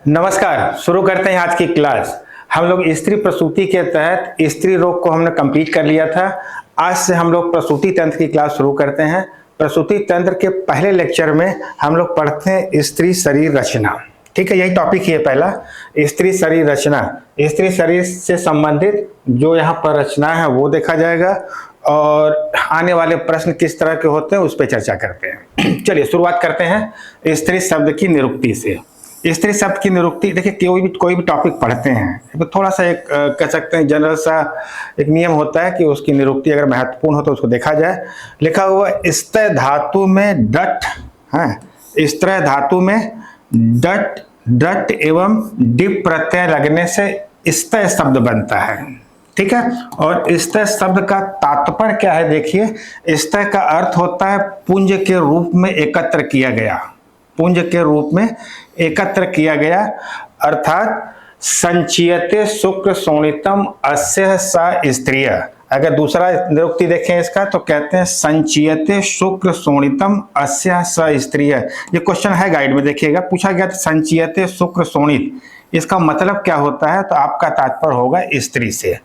नमस्कार। शुरू करते हैं आज की क्लास। हम लोग स्त्री प्रसूति के तहत स्त्री रोग को हमने कंप्लीट कर लिया था। आज से हम लोग प्रसूति तंत्र की क्लास शुरू करते हैं। प्रसूति तंत्र के पहले लेक्चर में हम लोग पढ़ते हैं स्त्री शरीर रचना। ठीक है, यही टॉपिक ही है पहला, स्त्री शरीर रचना। स्त्री शरीर से संबंधित जो यहाँ पर रचना है वो देखा जाएगा और आने वाले प्रश्न किस तरह के होते हैं उस पर चर्चा करते हैं। चलिए शुरुआत करते हैं स्त्री शब्द की निरुक्ति से। स्त्री शब्द की निरुक्ति, देखिए कोई भी टॉपिक पढ़ते हैं तो थोड़ा सा एक कह सकते हैं जनरल सा एक नियम होता है कि उसकी निरुक्ति अगर महत्वपूर्ण हो तो उसको देखा जाए। लिखा हुआ स्त्र धातु में डट है, स्त्र धातु में डट डट एवं डिप प्रत्यय लगने से स्त्र शब्द बनता है। ठीक है, और स्त्र शब्द का तात्पर्य क्या है? देखिए, स्त्र का अर्थ होता है पुंज के रूप में एकत्र किया गया, पुंज के रूप में एकत्र किया गया, अर्थात संचयते शुक्र शोणितम अस्य सा स्त्रिय। अगर दूसरा निरुक्ति देखें इसका तो कहते हैं संचयते शुक्र शोणितम अस्य सा स्त्रिय। ये क्वेश्चन है गाइड में, देखिएगा पूछा गया संचयते शुक्र शोणित, इसका मतलब क्या होता है? तो आपका तात्पर्य होगा स्त्री से।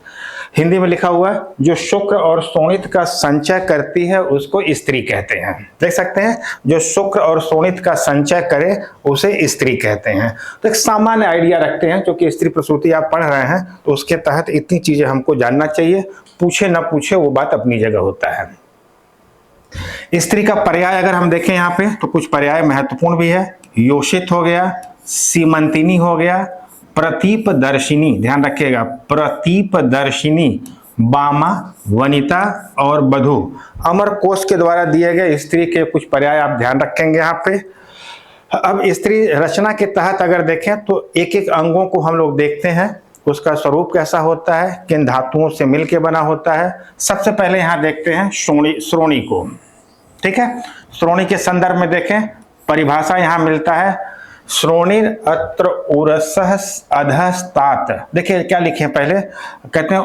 हिंदी में लिखा हुआ है जो शुक्र और शोणित का संचय करती है उसको स्त्री कहते हैं। देख सकते हैं, जो शुक्र और शोणित का संचय करे उसे स्त्री कहते हैं। तो एक सामान्य आइडिया रखते हैं, क्योंकि स्त्री प्रसूति आप पढ़ रहे हैं तो उसके तहत इतनी चीजें हमको जानना चाहिए। पूछे ना पूछे वो बात अपनी जगह होता है। स्त्री का पर्याय अगर हम देखें यहाँ पे तो कुछ पर्याय महत्वपूर्ण भी है। योषित हो गया, सीमंतिनी हो गया, प्रतीप दर्शिनी, ध्यान रखिएगा, प्रतीप दर्शिनी, बामा, वनिता और बधू। अमर कोश के द्वारा दिए गए स्त्री के कुछ पर्याय आप ध्यान रखेंगे यहाँ पे। अब स्त्री रचना के तहत अगर देखें तो एक एक अंगों को हम लोग देखते हैं, उसका स्वरूप कैसा होता है, किन धातुओं से मिलके बना होता है। सबसे पहले यहाँ देखते हैं श्रोणी को। ठीक है, श्रोणी के संदर्भ में देखें, परिभाषा यहाँ मिलता है श्रोणिर अत्र उरसः अधस्तात। देखिए क्या लिखे पहले, कहते हैं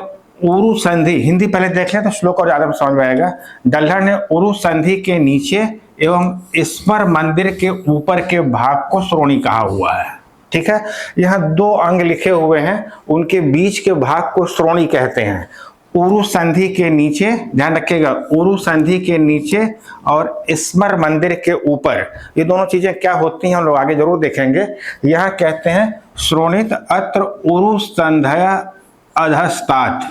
उरु संधि, हिंदी पहले देख लें तो श्लोक और ज्यादा समझ में आएगा। डल्हर ने उरु संधि के नीचे एवं स्मर मंदिर के ऊपर के भाग को श्रोणी कहा हुआ है। ठीक है, यहाँ दो अंग लिखे हुए हैं, उनके बीच के भाग को श्रोणी कहते हैं। उरु संधि के नीचे, ध्यान रखिएगा, उरु संधि के नीचे और स्मर मंदिर के ऊपर, ये दोनों चीजें क्या होती हैं हम लोग आगे जरूर देखेंगे। यहाँ कहते हैं श्रोणित अत्र उरु संध्या अधस्तात।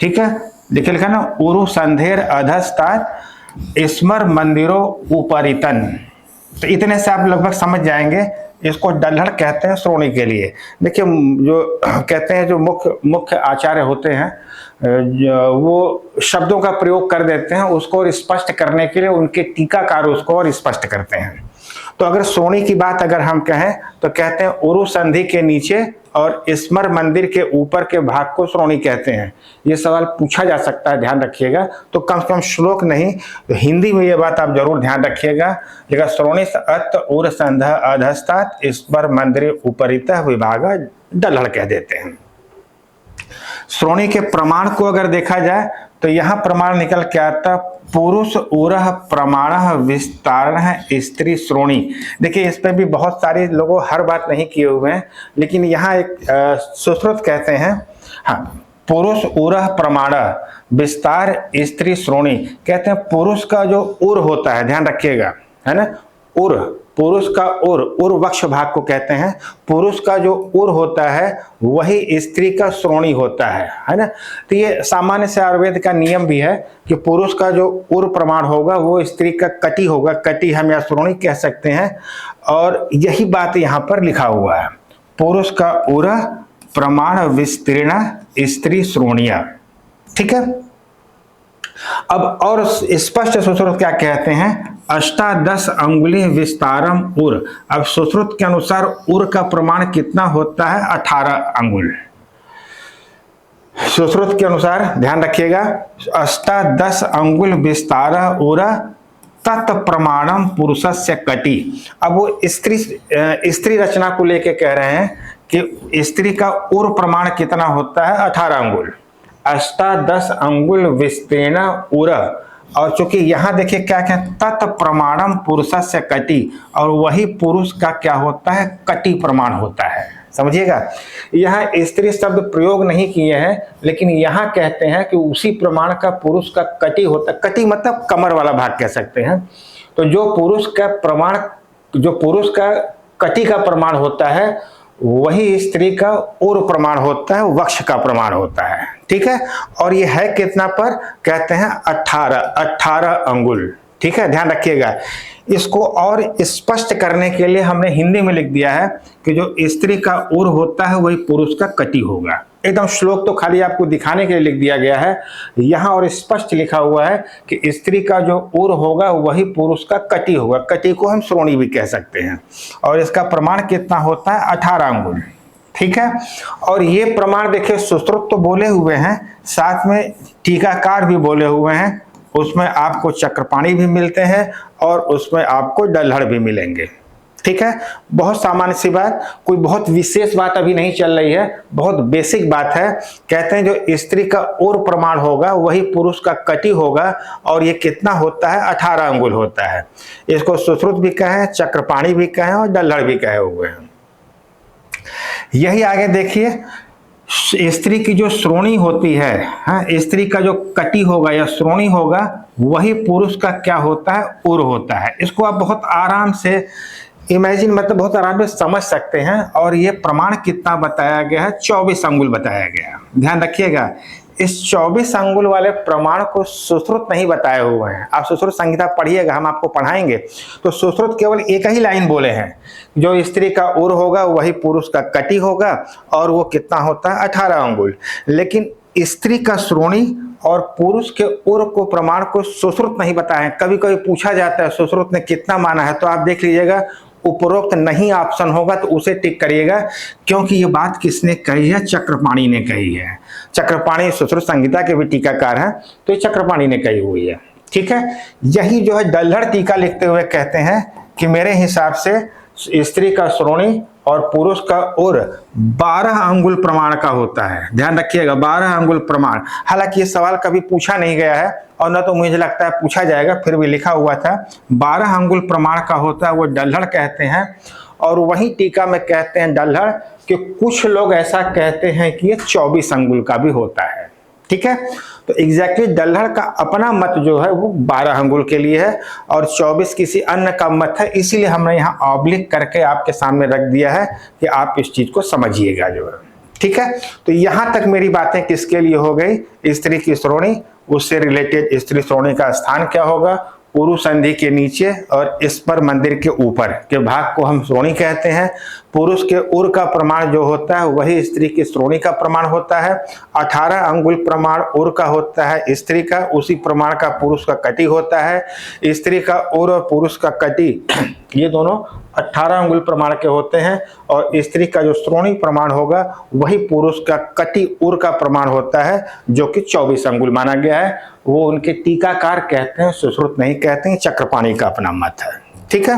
ठीक है, लिखे लिखा ना, उरु संधेर अधस्तात स्मर मंदिरो उपरितन। तो इतने से आप लगभग समझ जाएंगे। इसको डल्हड़ कहते हैं श्रोणी के लिए। देखिए, जो कहते हैं जो मुख्य आचार्य होते हैं वो शब्दों का प्रयोग कर देते हैं उसको और स्पष्ट करने के लिए, उनके टीकाकार उसको और स्पष्ट करते हैं। तो अगर श्रोणी की बात अगर हम कहें तो कहते हैं उरु संधि के नीचे और स्मर मंदिर के ऊपर के भाग को श्रोणी कहते हैं। ये सवाल पूछा जा सकता है, ध्यान रखिएगा। तो कम से कम श्लोक नहीं तो हिंदी में ये बात आप जरूर ध्यान रखिएगा। लेकिन श्रोणी अत उर संध्या अधस्तात स्मर मंदिर उपरितः विभाग डल्हड़ कह देते हैं। श्रोणी के प्रमाण को अगर देखा जाए तो यहाँ प्रमाण निकल के आता पुरुष उरह प्रमाण विस्तारण स्त्री श्रोणी। देखिए, इस पर भी बहुत सारे लोगों हर बात नहीं किए हुए हैं, लेकिन यहाँ एक सुश्रुत कहते हैं, हाँ, पुरुष उरह प्रमाण विस्तार स्त्री श्रोणी। कहते हैं पुरुष का जो उर होता है, ध्यान रखिएगा, है ना, उर, पुरुष का उर वक्ष भाग को कहते हैं। पुरुष का जो उर होता है वही स्त्री का श्रोणी होता है ना। तो ये सामान्य से आयुर्वेद का नियम भी है कि पुरुष का जो उर प्रमाण होगा वो स्त्री का कटी होगा, कटी हम या श्रोणी कह सकते हैं। और यही बात यहाँ पर लिखा हुआ है, पुरुष का उर प्रमाण विस्तीर्ण स्त्री श्रोणिया। ठीक है, अब और स्पष्ट सुश्रुत क्या कहते हैं, अष्टादश अंगुली विस्तारम उर। अब सुश्रुत के अनुसार उर का प्रमाण कितना होता है? 18 अंगुल। सुश्रुत के अनुसार ध्यान रखिएगा, अष्टादश अंगुल विस्तार उर तत्प्रमाणम पुरुषस्य कटी। अब वो स्त्री रचना को लेके कह रहे हैं कि स्त्री का उर प्रमाण कितना होता है? 18 अंगुल। अष्टादश अंगुल विस्तीर्ण उर और चूंकि यहाँ देखिए क्या क्या, तत् प्रमाणम पुरुषस्य कटि, और वही पुरुष का क्या होता है, कटि प्रमाण होता है। समझिएगा, यहाँ स्त्री शब्द प्रयोग नहीं किए हैं, लेकिन यहाँ कहते हैं कि उसी प्रमाण का पुरुष का कटि होता है। कटि मतलब कमर वाला भाग कह सकते हैं। तो जो पुरुष का प्रमाण, जो पुरुष का कटि का प्रमाण होता है, वही स्त्री का उर प्रमाण होता है, वक्ष का प्रमाण होता है। ठीक है, और ये है कितना पर, कहते हैं 18 अंगुल। ठीक है, ध्यान रखिएगा। इसको और स्पष्ट करने के लिए हमने हिंदी में लिख दिया है कि जो स्त्री का उर होता है वही पुरुष का कटि होगा। एकदम श्लोक तो खाली आपको दिखाने के लिए लिख दिया गया है, यहाँ और स्पष्ट लिखा हुआ है कि स्त्री का जो उर होगा वही पुरुष का कटि होगा। कटि को हम श्रोणी भी कह सकते हैं, और इसका प्रमाण कितना होता है, 18 अंगुल। ठीक है, और ये प्रमाण देखिए सुश्रुत तो बोले हुए हैं, साथ में टीकाकार भी बोले हुए हैं। उसमें आपको चक्रपाणी भी मिलते हैं और उसमें आपको डल्हड़ भी मिलेंगे। ठीक है, बहुत सामान्य सी बात, कोई बहुत विशेष बात अभी नहीं चल रही है, बहुत बेसिक बात है। कहते हैं जो स्त्री का उर प्रमाण होगा वही पुरुष का कटि होगा, और ये कितना होता है, 18 अंगुल होता है। इसको सुश्रुत भी कहें, चक्रपाणी भी कहें और डल्हड़ भी कहे हुए हैं। यही आगे देखिए, स्त्री की जो श्रोणी होती है, हाँ, स्त्री का जो कटि होगा या श्रोणी होगा वही पुरुष का क्या होता है, उर होता है। इसको आप बहुत आराम से इमेजिन, मतलब बहुत आराम से समझ सकते हैं। और ये प्रमाण कितना बताया गया है, 24 अंगुल बताया गया। ध्यान रखिएगा, इस 24 अंगुल वाले प्रमाण को सुश्रुत नहीं बताए हुए हैं। आप सुश्रुत संहिता पढ़िएगा, हम आपको पढ़ाएंगे। तो सुश्रुत केवल एक ही लाइन बोले हैं, जो स्त्री का उर होगा वही पुरुष का कटि होगा, और वो कितना होता है, 18 अंगुल। लेकिन स्त्री का श्रोणी और पुरुष के उर को प्रमाण को सुश्रुत नहीं बताए। कभी कभी पूछा जाता है सुश्रुत ने कितना माना है, तो आप देख लीजिएगा उपरोक्त नहीं ऑप्शन होगा तो उसे टिक करिएगा, क्योंकि ये बात किसने कही है, चक्रपाणी ने कही है। चक्रपाणी सुश्रुत संहिता के भी टीकाकार हैं, तो ये चक्रपाणी ने कही हुई है। ठीक है, यही जो है डल्हड़ टीका लिखते हुए कहते हैं कि मेरे हिसाब से स्त्री का श्रोणी और पुरुष का उर 12 अंगुल प्रमाण का होता है। ध्यान रखिएगा, 12 अंगुल प्रमाण। हालांकि ये सवाल कभी पूछा नहीं गया है, और न तो मुझे लगता है पूछा जाएगा, फिर भी लिखा हुआ था 12 अंगुल प्रमाण का होता है, वो डल्हड़ कहते हैं। और वही टीका में कहते हैं डल्हड़ कि कुछ लोग ऐसा कहते हैं कि ये 24 अंगुल का भी होता है। ठीक है, तो एग्जैक्टली डल्हड़ का अपना मत जो है वो 12 अंगुल के लिए है, और 24 किसी अन्य का मत है। इसीलिए हमने यहाँ ऑब्लिक करके आपके सामने रख दिया है कि आप इस चीज को समझिएगा जो है। ठीक है, तो यहाँ तक मेरी बातें किसके लिए हो गई, स्त्री की श्रोणी, उससे रिलेटेड स्त्री श्रोणी का स्थान क्या होगा, पुरुष संधि के नीचे और इस पर मंदिर के ऊपर के भाग को हम श्रोणी कहते हैं। पुरुष के उर का प्रमाण जो होता है वही स्त्री की श्रोणी का प्रमाण होता है। 18 अंगुल प्रमाण उर का होता है स्त्री का, उसी प्रमाण का पुरुष का कटि होता है। स्त्री का उर और पुरुष का कटि ये दोनों 18 अंगुल प्रमाण के होते हैं, और स्त्री का जो श्रोणी प्रमाण होगा वही पुरुष का कटि उर का प्रमाण होता है, जो कि 24 अंगुल माना गया है। वो उनके टीकाकार कहते हैं, सुश्रुत नहीं कहते हैं, चक्रपाणी का अपना मत है। ठीक है,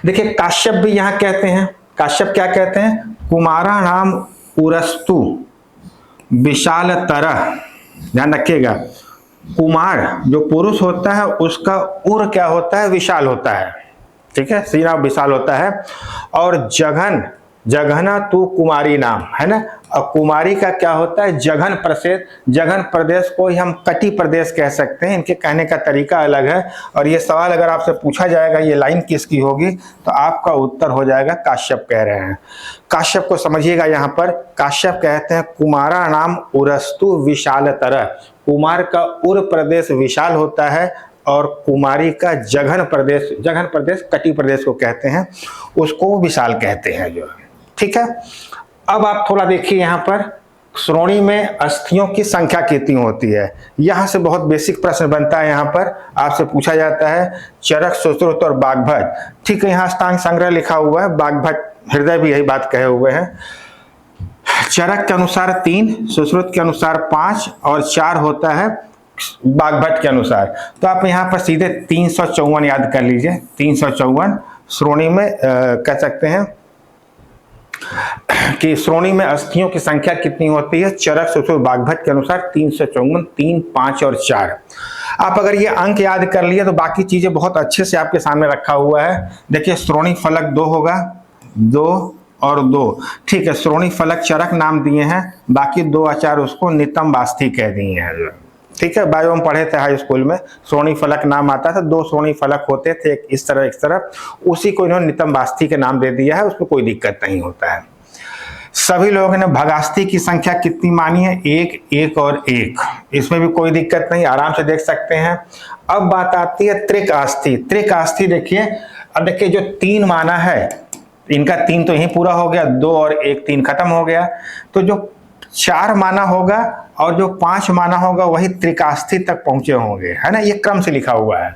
देखिए काश्यप भी यहाँ कहते हैं। काश्यप क्या कहते हैं, कुमारा नाम उरस्तु विशाल तरह। ध्यान रखिएगा, कुमार जो पुरुष होता है उसका उर क्या होता है, विशाल होता है। ठीक है, सीना विशाल होता है। और जघन, जघना तू कुमारी नाम है ना, और कुमारी का क्या होता है, जघन प्रदेश। जघन प्रदेश को ही हम कटि प्रदेश कह सकते हैं, इनके कहने का तरीका अलग है। और ये सवाल अगर आपसे पूछा जाएगा ये लाइन किसकी होगी, तो आपका उत्तर हो जाएगा काश्यप कह रहे हैं। काश्यप को समझिएगा, यहाँ पर काश्यप कहते हैं कुमारा नाम उरस्तु विशाल तरह। कुमार का उर प्रदेश विशाल होता है, और कुमारी का जघन प्रदेश, जघन प्रदेश कटि प्रदेश को कहते हैं, उसको विशाल कहते हैं जो। ठीक है, अब आप थोड़ा देखिए यहाँ पर श्रोणी में अस्थियों की संख्या कितनी होती है। यहाँ से बहुत बेसिक प्रश्न बनता है। यहाँ पर आपसे पूछा जाता है चरक, सुश्रुत और बाग्भट। ठीक है, यहाँ अष्टांग संग्रह लिखा हुआ है, बाग्भट हृदय भी यही बात कहे हुए हैं। चरक के अनुसार 3, सुश्रुत के अनुसार 5 और 4 होता है बाग्भट के अनुसार। तो आप यहाँ पर सीधे 354 याद कर लीजिए। 354 श्रोणी में कह सकते हैं कि श्रोणी में अस्थियों की संख्या कितनी होती है। चरक सुश्रुत बागभट के अनुसार 354, 3, 5 और 4। आप अगर ये अंक याद कर लिए तो बाकी चीजें बहुत अच्छे से आपके सामने रखा हुआ है। देखिए श्रोणी फलक 2 होगा, 2 और 2, ठीक है। श्रोणी फलक चरक नाम दिए हैं, बाकी 2 और 4 उसको नितंब आस्थि कह दिए हैं, ठीक है। बायो में पढ़े थे हाई स्कूल में, श्रोणी फलक नाम आता था, 2 श्रोणी फलक होते थे, एक इस तरह एक तरफ, उसी को इन्होंने नितंब आस्थि के नाम दे दिया है, उसमें कोई दिक्कत नहीं होता है। सभी लोगों ने भगास्थी की संख्या कितनी मानी है, 1, 1 और 1, इसमें भी कोई दिक्कत नहीं, आराम से देख सकते हैं। अब बात आती है त्रिक आस्थि। त्रिक आस्थि देखिए, अब देखिए जो 3 माना है, इनका 3 तो यहीं पूरा हो गया, 2 और 1, 3 खत्म हो गया। तो जो 4 माना होगा और जो 5 माना होगा वही त्रिकास्थी तक पहुंचे होंगे, है ना, ये क्रम से लिखा हुआ है।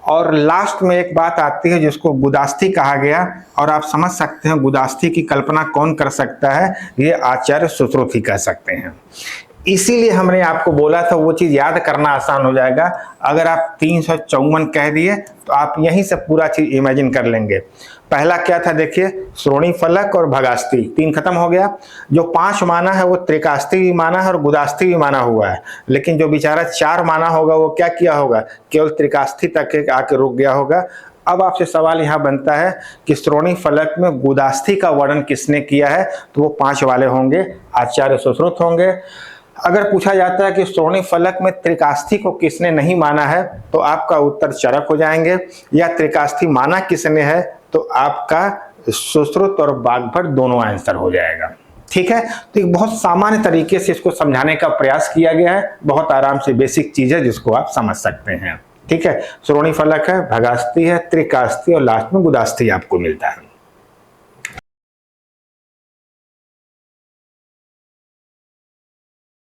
और लास्ट में एक बात आती है जिसको गुदास्थी कहा गया, और आप समझ सकते हैं गुदास्थी की कल्पना कौन कर सकता है, ये आचार्य सुश्रुत ही कर सकते हैं। इसीलिए हमने आपको बोला था वो चीज याद करना आसान हो जाएगा। अगर आप 354 कह दिए तो आप यहीं से पूरा चीज इमेजिन कर लेंगे। पहला क्या था देखिए, श्रोणी फलक और भगास्थी, 3 खत्म हो गया। जो 5 माना है वो त्रिकास्थी भी माना है और गुदास्थी भी माना हुआ है, लेकिन जो बेचारा 4 माना होगा वो क्या किया होगा, केवल त्रिकास्थी तक आके रुक गया होगा। अब आपसे सवाल यहाँ बनता है कि श्रोणी फलक में गुदास्थी का वर्णन किसने किया है, तो वो 5 वाले होंगे, आचार्य सुश्रुत होंगे। अगर पूछा जाता है कि श्रोणी फलक में त्रिकास्थी को किसने नहीं माना है, तो आपका उत्तर चरक हो जाएंगे, या त्रिकास्थी माना किसने है तो आपका सुश्रुत और बागभट दोनों आंसर हो जाएगा, ठीक है। तो एक बहुत सामान्य तरीके से इसको समझाने का प्रयास किया गया है, बहुत आराम से बेसिक चीज है जिसको आप समझ सकते हैं, ठीक है। श्रोणी फलक है, भगास्थी है, त्रिकास्थी और लास्ट में गुदास्थी आपको मिलता है।